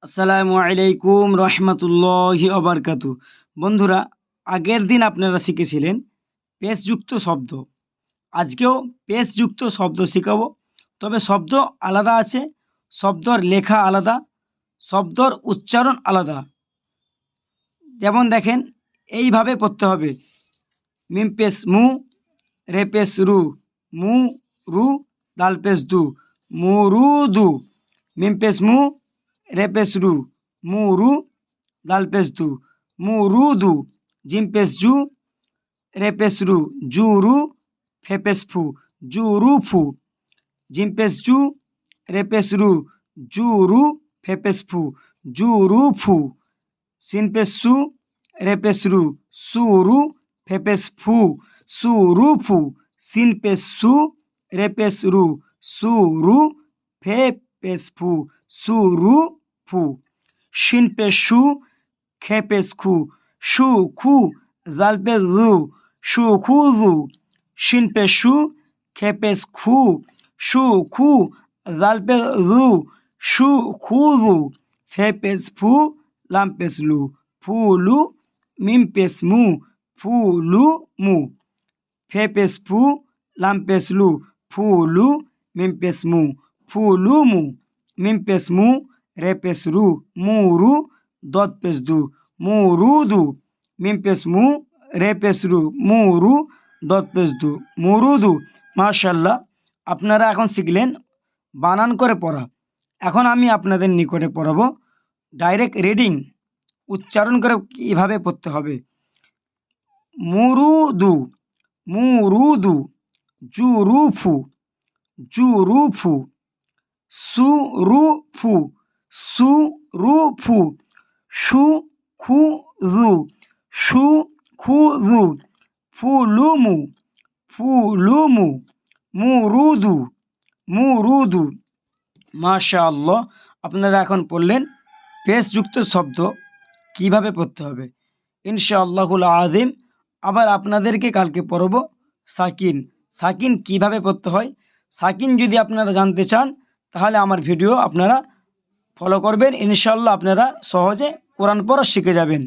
আসসালামু আলাইকুম রহমতুল্লাহি অবরকাতু। বন্ধুরা, আগের দিন আপনারা শিখেছিলেন পেশযুক্ত শব্দ। আজকেও পেশযুক্ত শব্দ শেখাবো, তবে শব্দ আলাদা আছে, শব্দর লেখা আলাদা, শব্দর উচ্চারণ আলাদা। যেমন দেখেন, এইভাবে পড়তে হবে: মিম পেশ মু, রে পেশ রু, মু রু, দাল পেশ দু, মু রু দু। মিম পেশ মু, রে পেশ রু, মু রু, দাল পেশ দু, মু রু দু। জিম পেশ জু, রে পেশ রু, জু রু, ফে পেশ ফু, জু রু ফু। জিম পেশ জু, রে পেশ রু, জু রু, ফে পেশ ফু, জু রু ফু। সিন পেশ সু, রে পেশ রু, সু রু, ফে পেশ ফু, সু রু ফু। সিন পেশ সু, রে পেশ রু, সু রু, ফে পেশ ফু, সু রু ফু। শিন পেশ সু, খে পেশ খু, সু খু, জাল পেশ জু, সু খু জু। শিন পেশ সু, খে পেশ খু, সু খু, জাল পেশ জু, সু খু জু। ফে পেশ ফু, লাম পেশ লু, ফু লু। মিম পেশ মু, ফু লু মু। ফে পেশ ফু, লাম পেশ লু, ফু লু। মিম পেশ মু, ফু লু মু। মিম পেশ মু, রে পেশ রু, মু রু, দত পেশ দু, মু রু দু। মিম পেশ মু, রে পেশ রু, মু রু, দত পেশ দু, মু রু দু। মাশাআল্লাহ, আপনারা এখন শিখলেন বানান করে পড়া। এখন আমি আপনাদের নিকটে পড়াবো ডাইরেক্ট রিডিং, উচ্চারণ করে কীভাবে পড়তে হবে। মুরুদু, মুরুদু। জুরুফু, জুরুফু। সুরুফু, সুরুফু। সুখুযু, সুখুযু। ফুলুমু, ফুলুমু। মুরুদু, মুরুদু। মাশাআল্লাহ, আপনারা এখন পড়লেন পেশযুক্ত শব্দ কিভাবে পড়তে হবে। ইনশাআল্লাহুল আযীম আবার আপনাদেরকে কালকে পড়ব সাকিন। সাকিন কিভাবে পড়তে হয়, সাকিন যদি আপনারা জানতে চান তাহলে আমার ভিডিও আপনারা ফলো করবেন। ইনশাআল্লাহ আপনারা সহজে কোরআন পড়া শিখে যাবেন।